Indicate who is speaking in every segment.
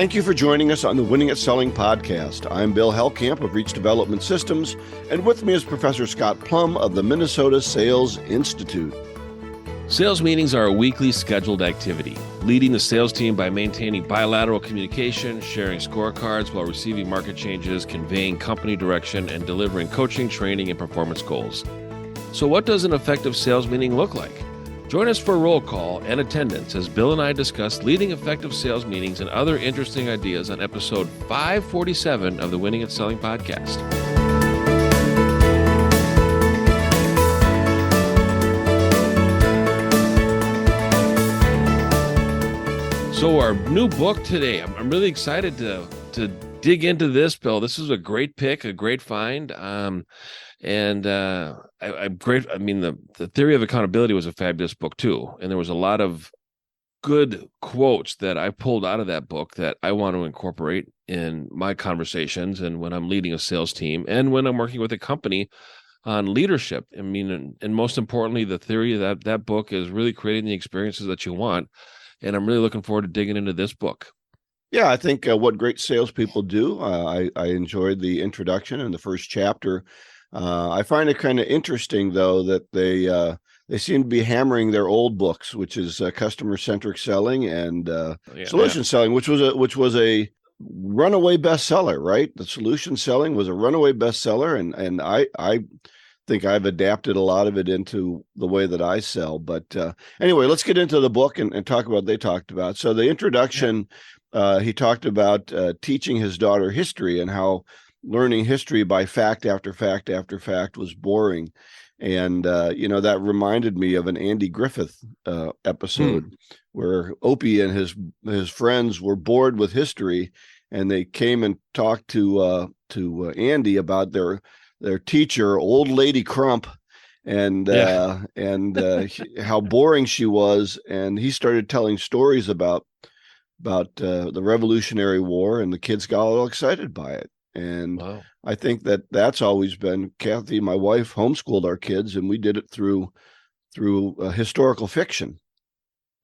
Speaker 1: Thank you for joining us on the Winning at Selling podcast. I'm Bill Hellkamp of Reach Development Systems, and with me is Professor Scott Plum of the Minnesota Sales Institute.
Speaker 2: Sales meetings are a weekly scheduled activity, leading the sales team by maintaining bilateral communication, sharing scorecards while receiving market changes, conveying company direction, and delivering coaching, training, and performance goals. So what does an effective sales meeting look like? Join us for a roll call and attendance as Bill and I discuss leading effective sales meetings and other interesting ideas on episode 547 of the Winning at Selling podcast. So our new book today, I'm really excited to dig into this, Bill. This is a great pick, a great find. The Theory of Accountability was a fabulous book too. And there was a lot of good quotes that I pulled out of that book that I want to incorporate in my conversations and when I'm leading a sales team and when I'm working with a company on leadership. And most importantly, the theory of that book is really creating the experiences that you want. And I'm really looking forward to digging into this book.
Speaker 1: Yeah, I think what great salespeople do. I enjoyed the introduction and the first chapter. I find it kind of interesting, though, that they seem to be hammering their old books, which is customer-centric selling and solution selling, which was a runaway bestseller, right? The solution selling was a runaway bestseller, and I think I've adapted a lot of it into the way that I sell. But anyway, let's get into the book and talk about what they talked about. So the introduction, he talked about teaching his daughter history and how learning history by fact after fact after fact was boring. And, that reminded me of an Andy Griffith episode where Opie and his friends were bored with history, and they came and talked to Andy about their teacher, Old Lady Crump, and how boring she was. And he started telling stories about the Revolutionary War, and the kids got all excited by it. And wow. I think that's always been, Kathy, my wife, homeschooled our kids, and we did it through historical fiction.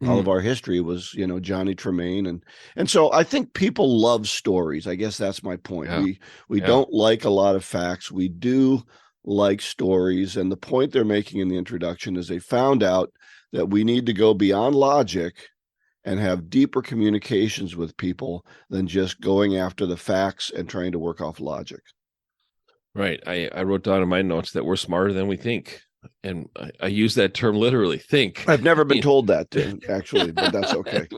Speaker 1: All of our history was, Johnny Tremaine. And so I think people love stories. I guess that's my point. Yeah. We don't like a lot of facts. We do like stories. And the point they're making in the introduction is they found out that we need to go beyond logic and have deeper communications with people than just going after the facts and trying to work off logic.
Speaker 2: Right. I wrote down in my notes that we're smarter than we think. And I use that term literally, think.
Speaker 1: I've never been told that, actually, but that's okay.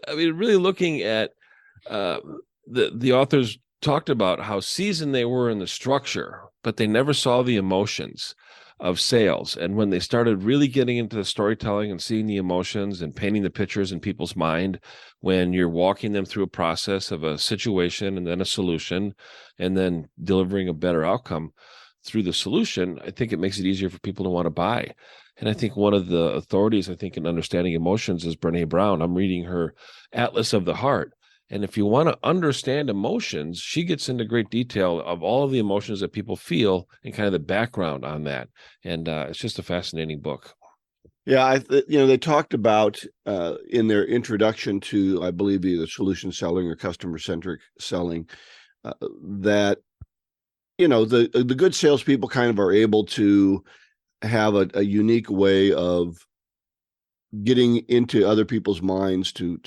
Speaker 2: Really looking at the authors talked about how seasoned they were in the structure, but they never saw the emotions of sales. And when they started really getting into the storytelling and seeing the emotions and painting the pictures in people's mind, when you're walking them through a process of a situation and then a solution and then delivering a better outcome through the solution, I think it makes it easier for people to want to buy. And I think one of the authorities, in understanding emotions is Brené Brown. I'm reading her Atlas of the Heart. And if you want to understand emotions, she gets into great detail of all of the emotions that people feel and kind of the background on that. And it's just a fascinating book.
Speaker 1: Yeah, they talked about in their introduction to, I believe, either solution selling or customer-centric selling, that, the good salespeople kind of are able to have a unique way of getting into other people's minds, to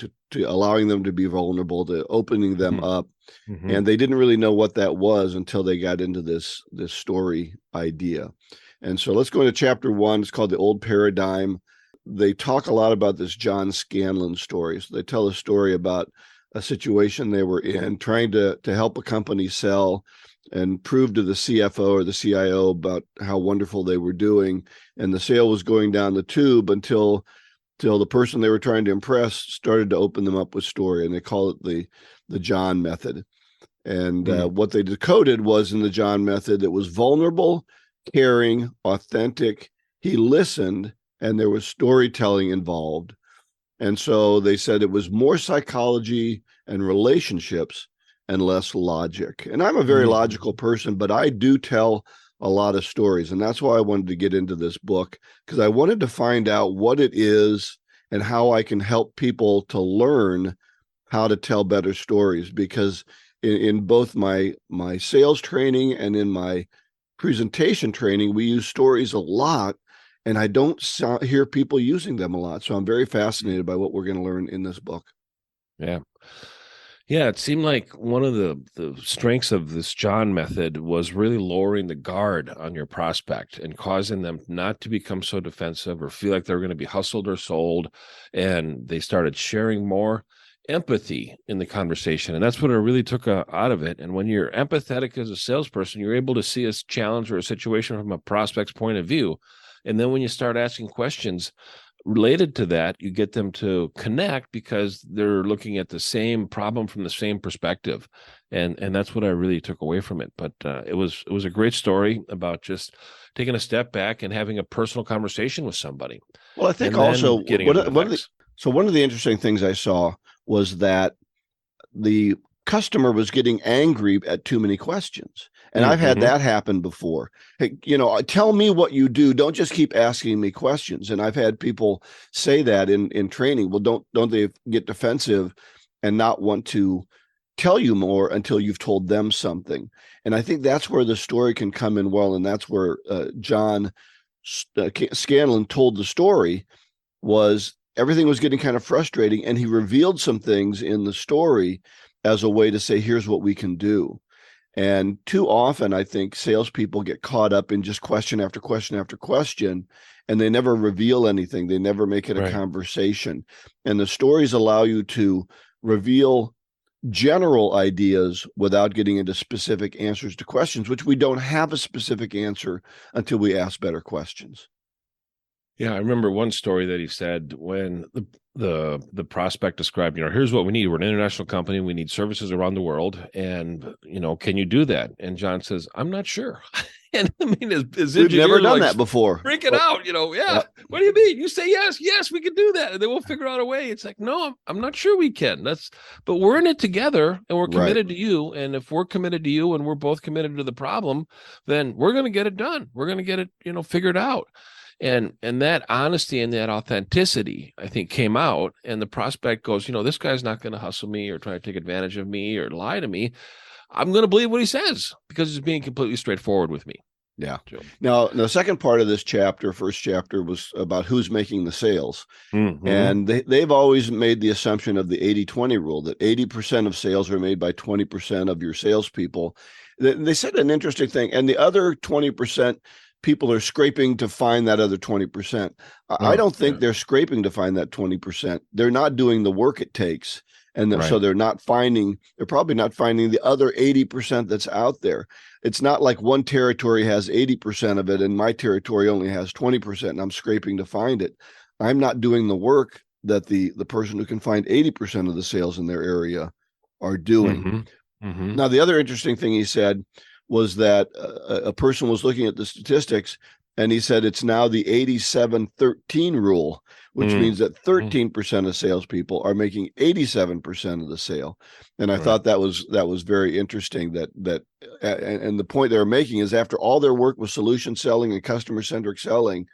Speaker 1: allowing them to be vulnerable, to opening them up. Mm-hmm. And they didn't really know what that was until they got into this story idea. And so let's go into chapter 1. It's called The Old Paradigm. They talk a lot about this John Scanlon story. So they tell a story about a situation they were in, trying to help a company sell and prove to the CFO or the CIO about how wonderful they were doing. And the sale was going down the tube until the person they were trying to impress started to open them up with story. And they call it the John method. And what they decoded was, in the John method, it was vulnerable, caring, authentic. He listened, and there was storytelling involved. And so they said it was more psychology and relationships and less logic. And I'm a very logical person, but I do tell a lot of stories. And that's why I wanted to get into this book, because I wanted to find out what it is and how I can help people to learn how to tell better stories, because in both my sales training and in my presentation training, we use stories a lot, and I don't hear people using them a lot. So I'm very fascinated by what we're going to learn in this book.
Speaker 2: Yeah. Yeah, it seemed like one of the strengths of this John method was really lowering the guard on your prospect and causing them not to become so defensive or feel like they're going to be hustled or sold. And they started sharing more empathy in the conversation. And that's what I really took out of it. And when you're empathetic as a salesperson, you're able to see a challenge or a situation from a prospect's point of view. And then when you start asking questions related to that, you get them to connect because they're looking at the same problem from the same perspective, and that's what I really took away from it. But it was a great story about just taking a step back and having a personal conversation with somebody.
Speaker 1: Well, I think also
Speaker 2: getting
Speaker 1: one of the interesting things I saw was that the customer was getting angry at too many questions. And I've had that happen before. Hey, tell me what you do. Don't just keep asking me questions. And I've had people say that in training. Well, don't they get defensive and not want to tell you more until you've told them something? And I think that's where the story can come in well. And that's where John Scanlon told the story, was everything was getting kind of frustrating. And he revealed some things in the story as a way to say, here's what we can do. And too often, I think salespeople get caught up in just question after question after question, and they never reveal anything. They never make it a conversation. And the stories allow you to reveal general ideas without getting into specific answers to questions, which we don't have a specific answer until we ask better questions.
Speaker 2: Yeah, I remember one story that he said when the prospect described, here's what we need. We're an international company. We need services around the world. And, can you do that? And John says, I'm not sure. And I mean,
Speaker 1: we've never done that before.
Speaker 2: Freaking out, yeah. What do you mean? You say yes, yes, we can do that. And then we'll figure out a way. It's like, no, I'm not sure we can. But we're in it together and we're committed to you. And if we're committed to you and we're both committed to the problem, then we're going to get it done. We're going to get it, figured out. And that honesty and that authenticity, I think, came out, and the prospect goes, this guy's not going to hustle me or try to take advantage of me or lie to me. I'm going to believe what he says because he's being completely straightforward with me.
Speaker 1: Yeah. Now, the second part of this first chapter, was about who's making the sales. And they've always made the assumption of the 80-20 rule, that 80% of sales are made by 20% of your salespeople. They said an interesting thing, and the other 20%, people are scraping to find that other 20%. I don't think they're scraping to find that 20%. They're not doing the work it takes. And so they're probably not finding the other 80% that's out there. It's not like one territory has 80% of it and my territory only has 20% and I'm scraping to find it. I'm not doing the work that the person who can find 80% of the sales in their area are doing. Now, the other interesting thing he said was that a person was looking at the statistics, and he said it's now the 87-13 rule, which means that 13% of salespeople are making 87% of the sale. And I thought that was very interesting. And the point they were making is, after all their work with solution selling and customer-centric selling,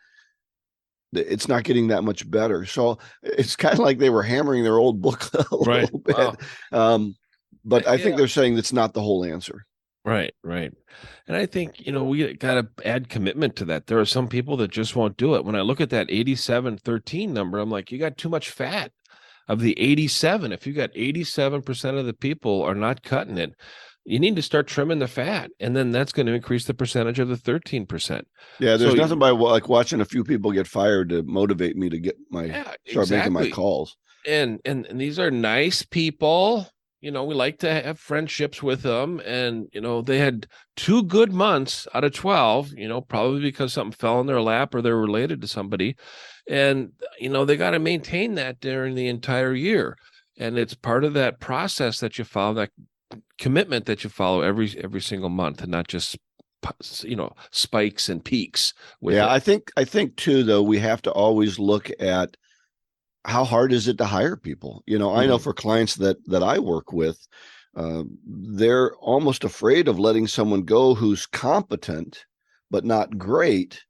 Speaker 1: it's not getting that much better. So it's kind of like they were hammering their old book a little bit. Wow. But I think they're saying that's not the whole answer.
Speaker 2: Right. And I think, we got to add commitment to that. There are some people that just won't do it. When I look at that 87-13 number, I'm like, you got too much fat of the 87. If you got 87% of the people are not cutting it, you need to start trimming the fat. And then that's going to increase the percentage of the 13%.
Speaker 1: Yeah. There's nothing by like watching a few people get fired to motivate me to get start making my calls.
Speaker 2: And these are nice people. We like to have friendships with them. And, they had 2 good months out of 12, probably because something fell in their lap or they're related to somebody. And, they got to maintain that during the entire year. And it's part of that process that you follow, that commitment that you follow every single month, and not just, spikes and peaks.
Speaker 1: I think too, though, we have to always look at how hard is it to hire people? I know for clients that I work with, they're almost afraid of letting someone go who's competent, but not great,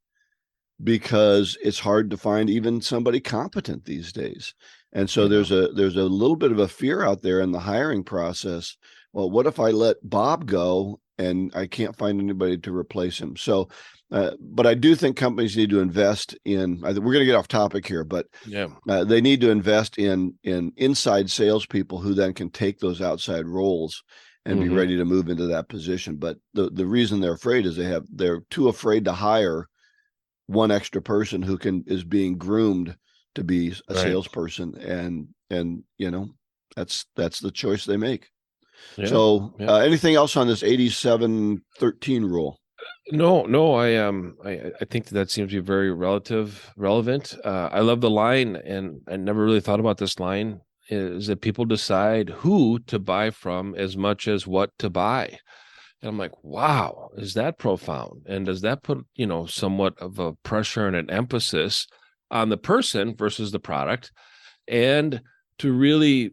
Speaker 1: because it's hard to find even somebody competent these days. And so
Speaker 2: Yeah.
Speaker 1: there's a little bit of a fear out there in the hiring process. Well, what if I let Bob go and I can't find anybody to replace him? So, but I do think companies need to invest in. We're going to get off topic here, but
Speaker 2: Yeah.
Speaker 1: they need to invest in inside salespeople who then can take those outside roles and be ready to move into that position. But the reason they're afraid is they're too afraid to hire one extra person who is being groomed to be a salesperson, and that's the choice they make.
Speaker 2: Yeah.
Speaker 1: So anything else on this 87-13 rule?
Speaker 2: No, I think that seems to be very relevant. I love the line, and I never really thought about this line, is that people decide who to buy from as much as what to buy. And I'm like, wow, is that profound? And does that put, somewhat of a pressure and an emphasis on the person versus the product? And to really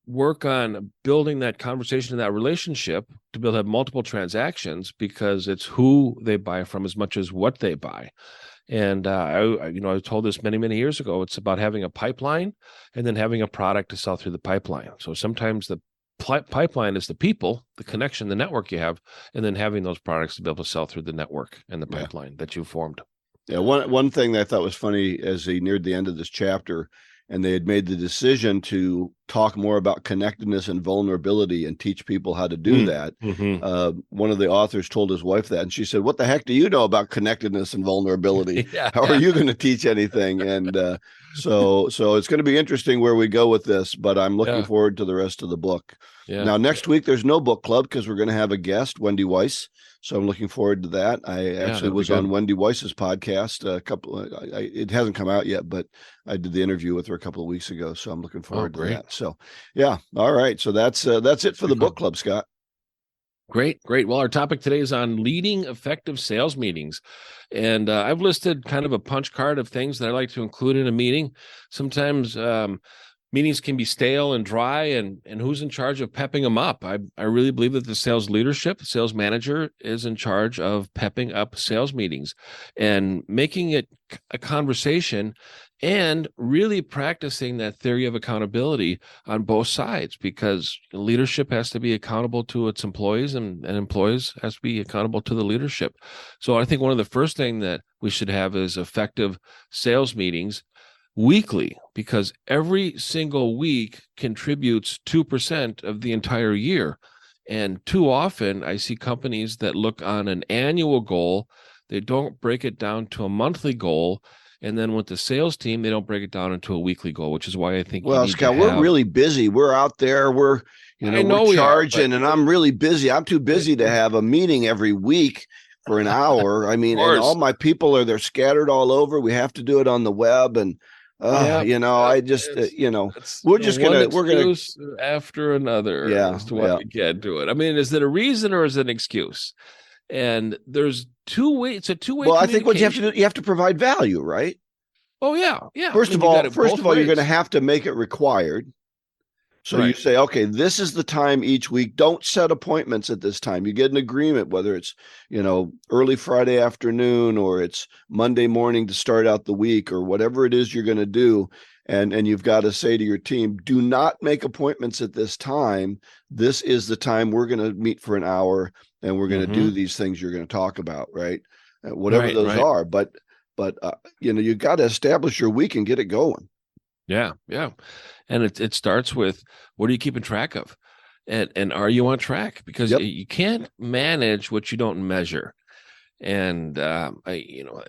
Speaker 2: work on building that conversation and that relationship to be able to have multiple transactions, because it's who they buy from as much as what they buy. And I told this many, many years ago, it's about having a pipeline and then having a product to sell through the pipeline. So sometimes the pipeline is the people, the connection, the network you have, and then having those products to be able to sell through the network and the pipeline that you formed.
Speaker 1: Yeah. One thing that I thought was funny as he neared the end of this chapter, and they had made the decision to talk more about connectedness and vulnerability and teach people how to do that. One of the authors told his wife that, and she said, "What the heck do you know about connectedness and vulnerability? How are you going to teach anything?" And so it's going to be interesting where we go with this, but I'm looking forward to the rest of the book. Now, next week, there's no book club because we're going to have a guest, Wendy Weiss. So I'm looking forward to that. I actually was on Wendy Weiss's podcast it hasn't come out yet, but I did the interview with her a couple of weeks ago. So I'm looking forward to that. So yeah. All right. So that's it for the book club, Scott.
Speaker 2: Great. Well, our topic today is on leading effective sales meetings. And I've listed kind of a punch card of things that I like to include in a meeting. Sometimes meetings can be stale and dry, and who's in charge of pepping them up? I really believe that the sales leadership, sales manager, is in charge of pepping up sales meetings and making it a conversation and really practicing that theory of accountability on both sides, because leadership has to be accountable to its employees, and employees has to be accountable to the leadership. So I think one of the first thing that we should have is effective sales meetings weekly, because every single week contributes 2% of the entire year. And too often I see companies that look on an annual goal. They don't break it down to a monthly goal. And then with the sales team, they don't break it down into a weekly goal, which is why I think,
Speaker 1: well, Scott, we're really busy. We're out there. We're charging, and I'm really busy. I'm too busy to have a meeting every week for an hour. I mean, and all my people they're scattered all over. We have to do it on the web, and I just, we're going to
Speaker 2: after another as to why we can't do it. I mean, is it a reason or is it an excuse? And there's two ways. It's a two-way.
Speaker 1: Well, I think what you have to do, you have to provide value, right?
Speaker 2: Oh yeah.
Speaker 1: First of all, you're going to have to make it required. So you say, okay, this is the time each week. Don't set appointments at this time. You get an agreement, whether it's, early Friday afternoon or it's Monday morning to start out the week or whatever it is you're going to do. And you've got to say to your team, do not make appointments at this time. This is the time we're going to meet for an hour and we're going to do these things you're going to talk about, right? Whatever those are. But you got to establish your week and get it going.
Speaker 2: Yeah. And it starts with, what are you keeping track of? And are you on track? Because you can't manage what you don't measure. And I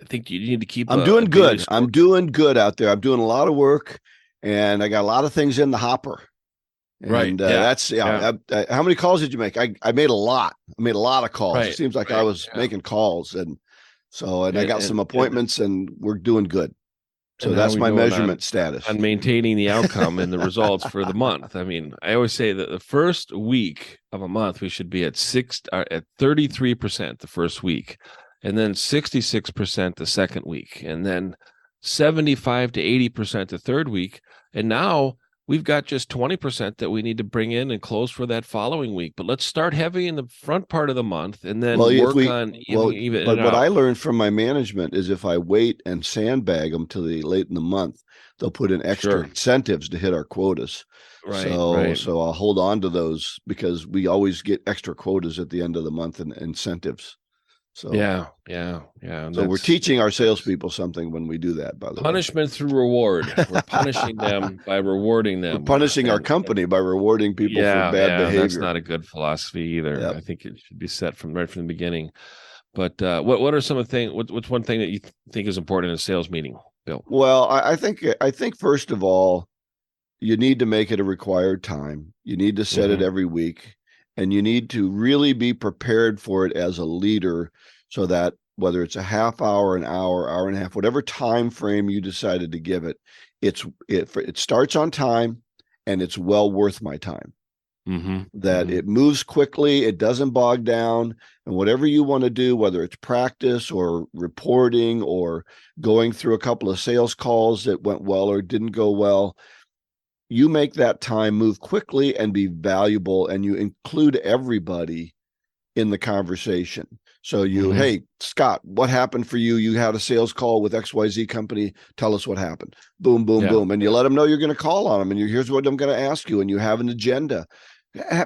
Speaker 2: think you need to keep.
Speaker 1: I'm doing good. I'm doing good out there. I'm doing a lot of work, and I got a lot of things in the hopper. And that's how many calls did you make? I made a lot. I made a lot of calls. It seems like I was making calls, and I got some appointments, and we're doing good. So that's my measurement status
Speaker 2: on maintaining the outcome and the results for the month. I mean, I always say that the first week of a month, we should be at 33% the first week, and then 66% the second week, and then 75 to 80% the third week. And now we've got just 20% that we need to bring in and close for that following week. But let's start heavy in the front part of the month and then
Speaker 1: Well,
Speaker 2: work on even
Speaker 1: but
Speaker 2: it
Speaker 1: what I
Speaker 2: out.
Speaker 1: learned from my management is if I wait and sandbag them till the late in the month, they'll put in extra
Speaker 2: Sure.
Speaker 1: incentives to hit our quotas.
Speaker 2: Right,
Speaker 1: So,
Speaker 2: right.
Speaker 1: so I'll hold on to those because we always get extra quotas at the end of the month and incentives. So,
Speaker 2: Yeah, yeah, yeah. And
Speaker 1: so we're
Speaker 2: that's
Speaker 1: teaching our salespeople something when we do that, by the way.
Speaker 2: punishment through reward. We're punishing them by rewarding
Speaker 1: We're
Speaker 2: them.
Speaker 1: punishing our
Speaker 2: And
Speaker 1: company by rewarding people for
Speaker 2: yeah,
Speaker 1: bad
Speaker 2: yeah, that's
Speaker 1: behavior.
Speaker 2: not a good philosophy either.
Speaker 1: Yep.
Speaker 2: I think it should be set from right from the beginning. But what are some of the things? What's one thing that you think is important in a sales meeting, Bill?
Speaker 1: Well, I think first of all, you need to make it a required time. You need to set it
Speaker 2: Hmm.
Speaker 1: every week, and you need to really be prepared for it as a leader so that whether it's a half hour, an hour and a half, whatever time frame you decided to give it, it starts on time and it's well worth my time.
Speaker 2: Hmm.
Speaker 1: That
Speaker 2: Hmm.
Speaker 1: it moves quickly, it doesn't bog down, and whatever you want to do, whether it's practice or reporting or going through a couple of sales calls that went well or didn't go well, you make that time move quickly and be valuable, and you include everybody in the conversation. So
Speaker 2: Hmm.
Speaker 1: hey, Scott, what happened for you? You had a sales call with XYZ company. Tell us what happened. Boom, boom,
Speaker 2: Yeah,
Speaker 1: boom. And you let them know you're going to call on them, and here's what I'm going to ask you. And you have an agenda.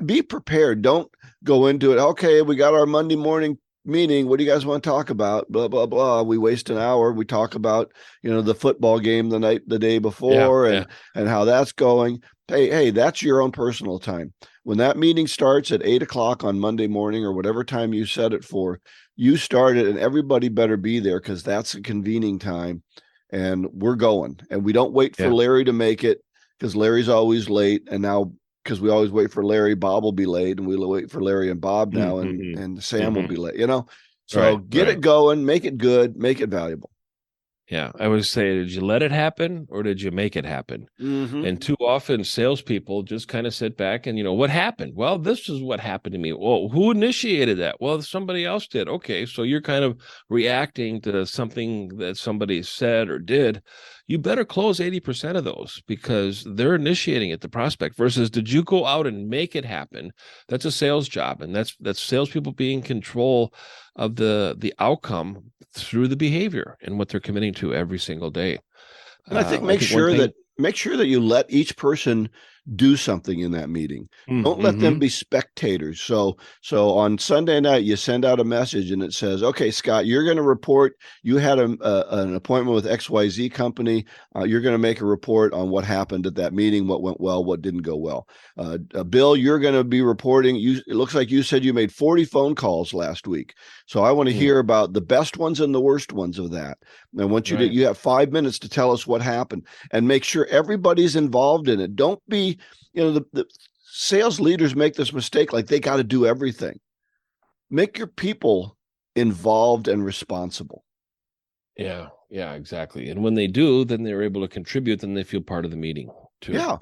Speaker 1: Be prepared. Don't go into it. Okay, we got our Monday morning meeting. What do you guys want to talk about? Blah, blah, blah. We waste an hour. We talk about, the football game the day
Speaker 2: yeah,
Speaker 1: before,
Speaker 2: yeah.
Speaker 1: and how that's going. Hey, that's your own personal time. When that meeting starts at 8 o'clock on Monday morning or whatever time you set it for, you start it, and everybody better be there because that's a convening time. And we're going. And we don't wait for
Speaker 2: Yeah.
Speaker 1: Larry to make it because Larry's always late. And now, because we always wait for Larry, Bob will be late, and we'll wait for Larry and Bob now, and
Speaker 2: Hmm.
Speaker 1: Sam will
Speaker 2: Hmm.
Speaker 1: be late. So
Speaker 2: Right,
Speaker 1: get
Speaker 2: right.
Speaker 1: it going, make it good, make it valuable.
Speaker 2: Yeah, I would say, did you let it happen or did you make it happen?
Speaker 1: Mm-hmm.
Speaker 2: And too often, salespeople just kind of sit back and, what happened? Well, this is what happened to me. Well, who initiated that? Well, somebody else did. Okay, so you're kind of reacting to something that somebody said or did. You better close 80% of those because they're initiating it, the prospect, versus did you go out and make it happen? That's a sales job, and that's salespeople being in control of the outcome through the behavior and what they're committing to every single day.
Speaker 1: And I think
Speaker 2: I think one thing.
Speaker 1: make sure that you let each person do something in that meeting. Don't let them
Speaker 2: Mm-hmm.
Speaker 1: be spectators. So on Sunday night you send out a message and it says, "Okay, Scott, you're going to report you had an appointment with XYZ company. You're going to make a report on what happened at that meeting, what went well, what didn't go well. Bill, you're going to be reporting. It looks like you said you made 40 phone calls last week. So I want to
Speaker 2: Mm,
Speaker 1: hear about the best ones and the worst ones of that. And I want
Speaker 2: right.
Speaker 1: you have 5 minutes to tell us what happened, and make sure everybody's involved in it. Don't be, the sales leaders make this mistake like they got to do everything. Make your people involved and responsible.
Speaker 2: Yeah. Yeah, exactly. And when they do, then they're able to contribute, then they feel part of the meeting too.
Speaker 1: Yeah.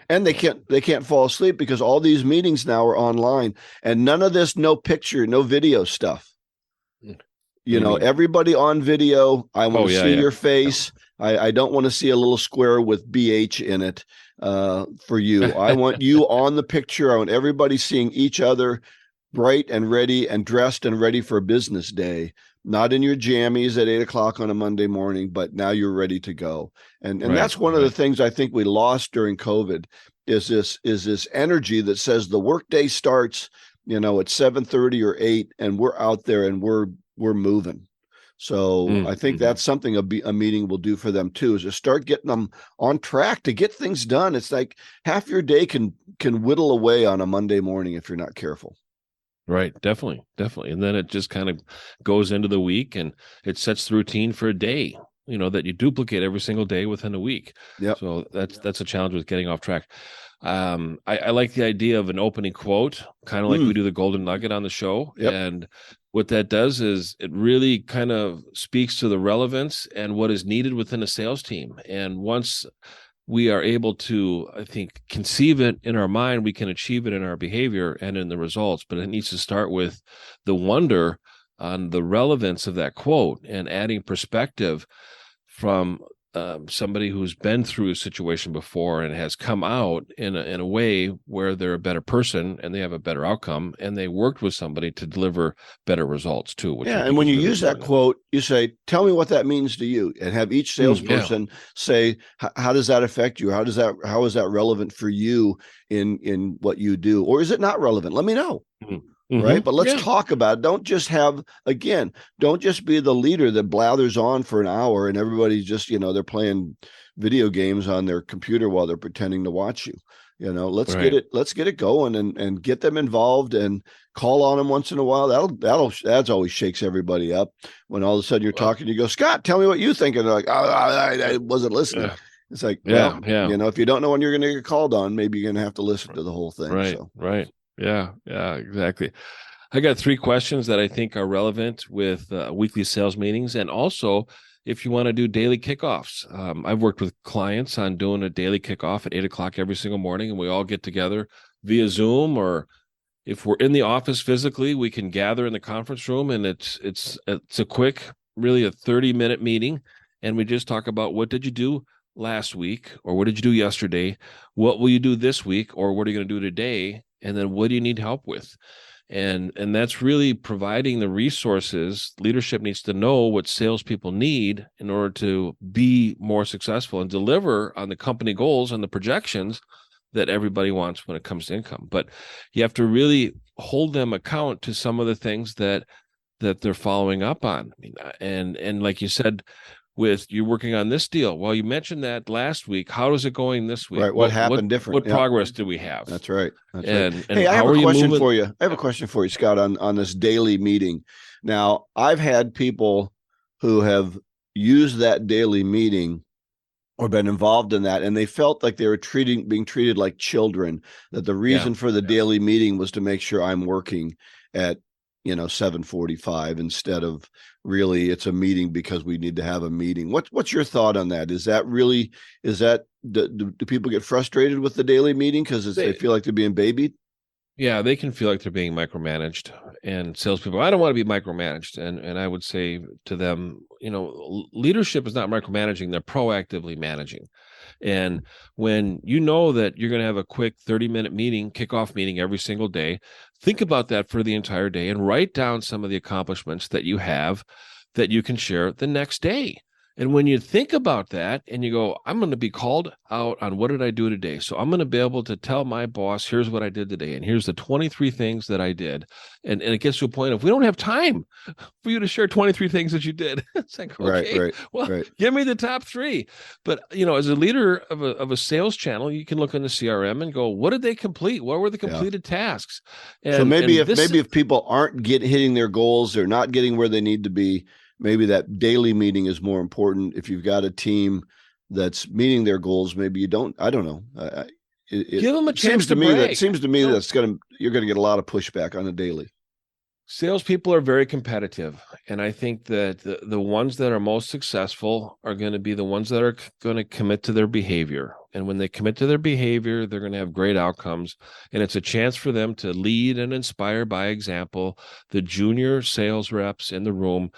Speaker 1: And
Speaker 2: So,
Speaker 1: they can't fall asleep because all these meetings now are online, and none of this no picture, no video stuff.
Speaker 2: what do you mean?
Speaker 1: Everybody on video. I want
Speaker 2: Oh,
Speaker 1: to
Speaker 2: yeah,
Speaker 1: see
Speaker 2: yeah.
Speaker 1: your face. I don't want to see a little square with BH in it for you. I want you on the picture. I want everybody seeing each other bright and ready and dressed and ready for a business day, not in your jammies at 8 o'clock on a Monday morning, but now you're ready to go. And
Speaker 2: Right,
Speaker 1: that's one of the
Speaker 2: right.
Speaker 1: things I think we lost during COVID is this energy that says the workday starts, at 7:30 or 8, and we're out there and we're moving. So I think
Speaker 2: Mm-hmm.
Speaker 1: that's something a meeting will do for them too, is to start getting them on track to get things done. It's like half your day can whittle away on a Monday morning if you're not careful.
Speaker 2: Right, definitely, definitely. And then it just kind of goes into the week and it sets the routine for a day, that you duplicate every single day within a week.
Speaker 1: Yep.
Speaker 2: So that's a challenge with getting off track. I like the idea of an opening quote, kind of like we
Speaker 1: Mm,
Speaker 2: do the golden nugget on the show.
Speaker 1: yep.
Speaker 2: And what that does is it really kind of speaks to the relevance and what is needed within a sales team. And once we are able to, I think, conceive it in our mind, we can achieve it in our behavior and in the results. But it needs to start with the wonder on the relevance of that quote and adding perspective from somebody who's been through a situation before and has come out in a way where they're a better person and they have a better outcome, and they worked with somebody to deliver better results too. Which
Speaker 1: Yeah, and when you use that quote, you say, "Tell me what that means to you," and have each salesperson say, "How does that affect you? How is that relevant for you in what you do, or is it not relevant? Let me know." Right. But let's talk about it. Don't just don't just be the leader that blathers on for an hour and everybody's just, they're playing video games on their computer while they're pretending to watch you. Let's get it going and get them involved and call on them once in a while. That's always shakes everybody up when all of a sudden you're talking, you go, "Scott, tell me what you think." And they're like, "Oh, I wasn't listening." It's like, if you don't know when you're going to get called on, maybe you're going to have to listen to the whole thing.
Speaker 2: Right. Yeah, exactly. I got 3 questions that I think are relevant with weekly sales meetings, and also if you want to do daily kickoffs. I've worked with clients on doing a daily kickoff at 8:00 every single morning, and we all get together via Zoom, or if we're in the office physically, we can gather in the conference room, and it's a quick, really a 30-minute meeting, and we just talk about what did you do last week, or what did you do yesterday, what will you do this week, or what are you going to do today, and then what do you need help with? And that's really providing the resources. Leadership needs to know what salespeople need in order to be more successful and deliver on the company goals and the projections that everybody wants when it comes to income. But you have to really hold them account to some of the things that they're following up on. I mean, and like you said, with you working on this deal. Well, you mentioned that last week. How is it going this week?
Speaker 1: Right. What happened different?
Speaker 2: What progress do we have?
Speaker 1: That's right.
Speaker 2: And
Speaker 1: hey, I have a question for you. I have a question for you, Scott, on this daily meeting. Now, I've had people who have used that daily meeting or been involved in that, and they felt like they were being treated like children, that the reason for the daily meeting was to make sure I'm working at 7:45 instead of really it's a meeting because we need to have a meeting. What's your thought on that? Do people get frustrated with the daily meeting because they feel like they're being babied?
Speaker 2: Yeah, they can feel like they're being micromanaged, and salespeople, I don't want to be micromanaged. And I would say to them, leadership is not micromanaging, they're proactively managing. And when you know that you're going to have a quick 30-minute meeting, kickoff meeting every single day, think about that for the entire day and write down some of the accomplishments that you have that you can share the next day. And when you think about that and you go, I'm going to be called out on what did I do today? So I'm going to be able to tell my boss, here's what I did today. And here's the 23 things that I did. And it gets to a point of, we don't have time for you to share 23 things that you did. It's like, okay, give me the top 3. But, as a leader of a sales channel, you can look in the CRM and go, what did they complete? What were the completed tasks? And,
Speaker 1: so maybe if people aren't hitting their goals, they're not getting where they need to be, maybe that daily meeting is more important. If you've got a team that's meeting their goals, maybe you don't. I don't know.
Speaker 2: Give them a chance to brag.
Speaker 1: It seems to me you're going to get a lot of pushback on a daily.
Speaker 2: Salespeople are very competitive, and I think that the ones that are most successful are going to be the ones that are going to commit to their behavior. And when they commit to their behavior, they're going to have great outcomes. And it's a chance for them to lead and inspire by example the junior sales reps in the room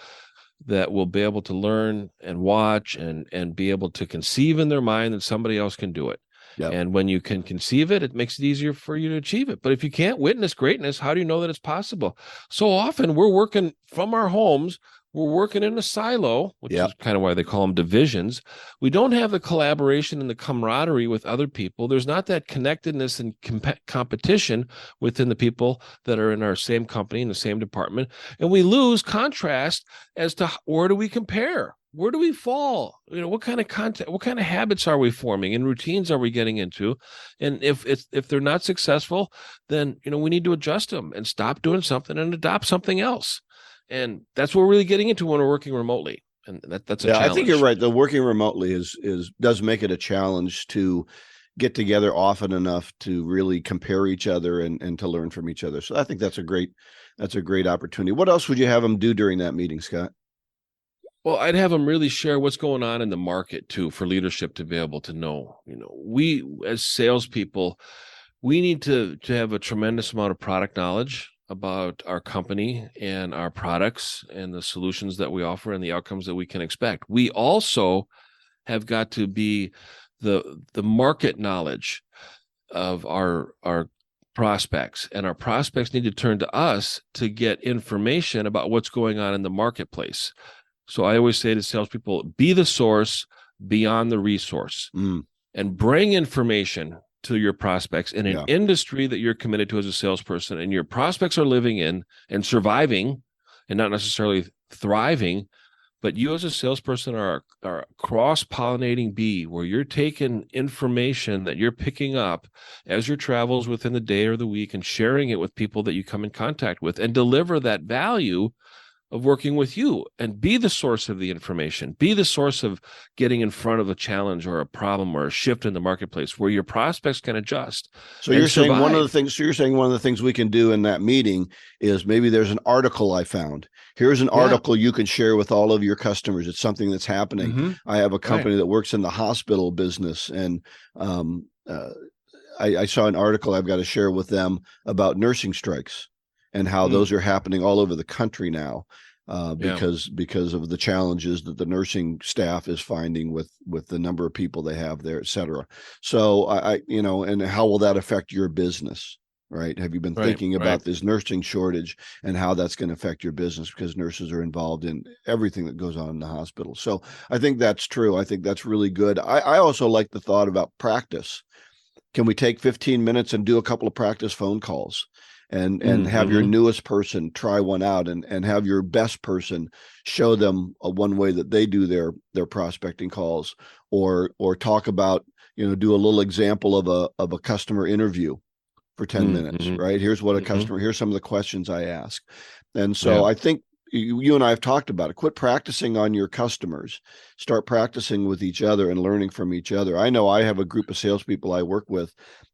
Speaker 2: that will be able to learn and watch and be able to conceive in their mind that somebody else can do it. Yep. And when you can conceive it, it makes it easier for you to achieve it. But if you can't witness greatness, how do you know that it's possible? So often we're working from our homes. We're working in a silo, which is kind of why they call them divisions. We don't have the collaboration and the camaraderie with other people. There's not that connectedness and competition within the people that are in our same company, in the same department. And we lose contrast as to where do we compare? Where do we fall? What kind of content, what kind of habits are we forming and routines are we getting into? And if they're not successful, then, we need to adjust them and stop doing something and adopt something else. And that's what we're really getting into when we're working remotely. And that's a challenge.
Speaker 1: I think you're right. The working remotely does make it a challenge to get together often enough to really compare each other and to learn from each other. So I think that's a great opportunity. What else would you have them do during that meeting, Scott?
Speaker 2: Well, I'd have them really share what's going on in the market too, for leadership to be able to know. We as salespeople, we need to have a tremendous amount of product knowledge about our company and our products and the solutions that we offer and the outcomes that we can expect. We also have got to be the market knowledge of our prospects, and our prospects need to turn to us to get information about what's going on in the marketplace. So I always say to salespeople, be the source beyond the resource, and bring information to your prospects in an industry that you're committed to as a salesperson and your prospects are living in and surviving and not necessarily thriving. But you as a salesperson are a cross-pollinating bee, where you're taking information that you're picking up as your travels within the day or the week and sharing it with people that you come in contact with, and deliver that value of working with you, and be the source of the information, be the source of getting in front of a challenge or a problem or a shift in the marketplace where your prospects can adjust.
Speaker 1: So you're saying one of the things we can do in that meeting is, maybe there's an article I found. Here's an article you can share with all of your customers. It's something that's happening. I have a company that works in the hospital business, and I saw an article I've got to share with them about nursing strikes and how those are happening all over the country now, because of the challenges that the nursing staff is finding with the number of people they have there, et cetera. So and how will that affect your business, right? Have you been thinking about this nursing shortage and how that's going to affect your business, because nurses are involved in everything that goes on in the hospital. So I think that's true. I think that's really good. I also like the thought about practice. Can we take 15 minutes and do a couple of practice phone calls? And have your newest person try one out, and have your best person show them one way that they do their prospecting calls, or talk about, do a little example of a customer interview for 10 minutes, right? Here's what a customer, here's some of the questions I ask. And so I think you and I have talked about it. Quit practicing on your customers, start practicing with each other and learning from each other. I know I have a group of salespeople I work with,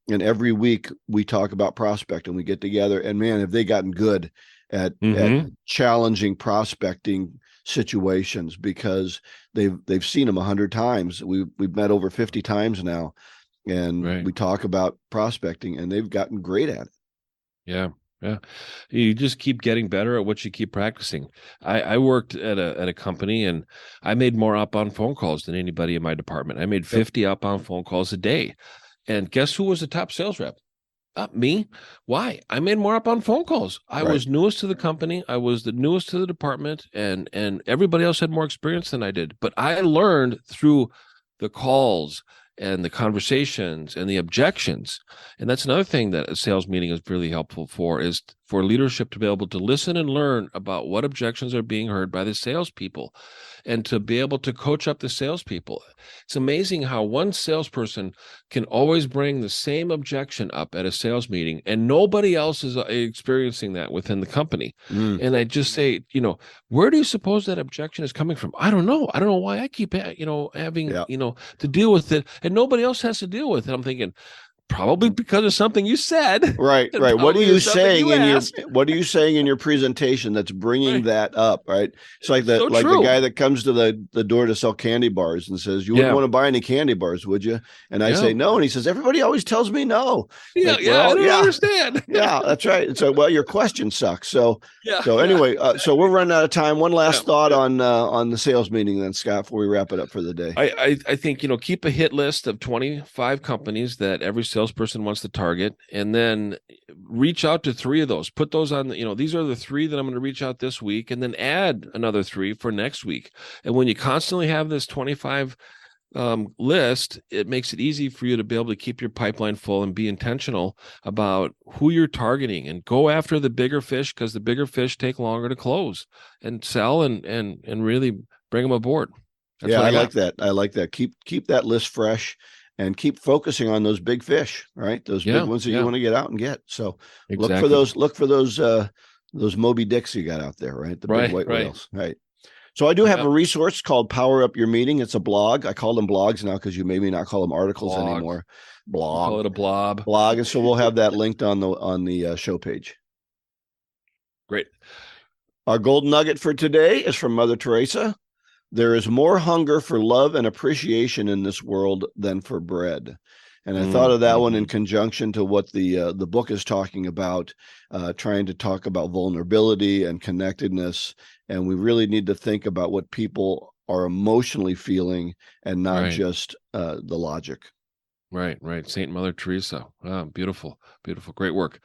Speaker 1: and every week we talk about prospecting. We get together, and man, have they gotten good at challenging prospecting situations, because they've seen them 100 times. We've met over 50 times now, and we talk about prospecting, and they've gotten great at it.
Speaker 2: Yeah. You just keep getting better at what you keep practicing. I worked at a company, and I made more outbound phone calls than anybody in my department. I made 50 outbound phone calls a day. And guess who was the top sales rep? Me. Why? I made more outbound phone calls. I was newest to the company. I was the newest to the department, and everybody else had more experience than I did. But I learned through the calls and the conversations and the objections. And that's another thing that a sales meeting is really helpful for, is for leadership to be able to listen and learn about what objections are being heard by the salespeople, and to be able to coach up the salespeople. It's amazing how one salesperson can always bring the same objection up at a sales meeting, and nobody else is experiencing that within the company. And I just say, where do you suppose that objection is coming from? I don't know. I don't know why I keep, having, to deal with it, and nobody else has to deal with it. I'm thinking, probably because of something you said.
Speaker 1: Right. What are you saying in your presentation that's bringing that up? Right. It's like the guy that comes to the door to sell candy bars and says, "You wouldn't want to buy any candy bars, would you?" And I say no, and he says, "Everybody always tells me no."
Speaker 2: I don't understand.
Speaker 1: Yeah, that's right. And so, your question sucks. So anyway, so we're running out of time. One last thought on the sales meeting, then, Scott, before we wrap it up for the day.
Speaker 2: I think keep a hit list of 25 companies that every salesperson wants to target, and then reach out to 3 of those. Put those on, these are the 3 that I'm going to reach out this week, and then add another 3 for next week. And when you constantly have this 25 list, it makes it easy for you to be able to keep your pipeline full and be intentional about who you're targeting, and go after the bigger fish, because the bigger fish take longer to close and sell, and really bring them aboard.
Speaker 1: That's I like that. I like that. Keep that list fresh, and keep focusing on those big fish, right? Those big ones that you want to get out and get. So look for those Moby Dicks you got out there, right? The big white whales, right? So I do have a resource called Power Up Your Meeting. It's a blog. I call them blogs now, because you maybe not call them articles anymore. Blog.
Speaker 2: Call it a blob.
Speaker 1: Blog. And so we'll have that linked on the show page.
Speaker 2: Great.
Speaker 1: Our golden nugget for today is from Mother Teresa. There is more hunger for love and appreciation in this world than for bread. And I thought of that one in conjunction to what the book is talking about, trying to talk about vulnerability and connectedness. And we really need to think about what people are emotionally feeling and not
Speaker 2: Right.
Speaker 1: just the logic.
Speaker 2: Right. Saint Mother Teresa. Wow, beautiful. Great work.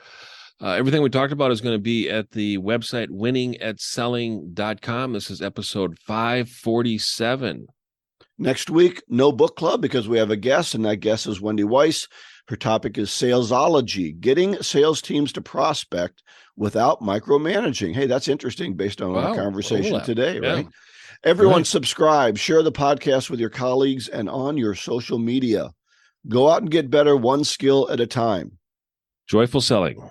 Speaker 2: Everything we talked about is going to be at the website winningatselling.com. This is episode 547.
Speaker 1: Next week, no book club because we have a guest, and that guest is Wendy Weiss. Her topic is salesology, getting sales teams to prospect without micromanaging. Hey, that's interesting based on our conversation today, right? Everyone subscribe, share the podcast with your colleagues and on your social media. Go out and get better one skill at a time.
Speaker 2: Joyful selling.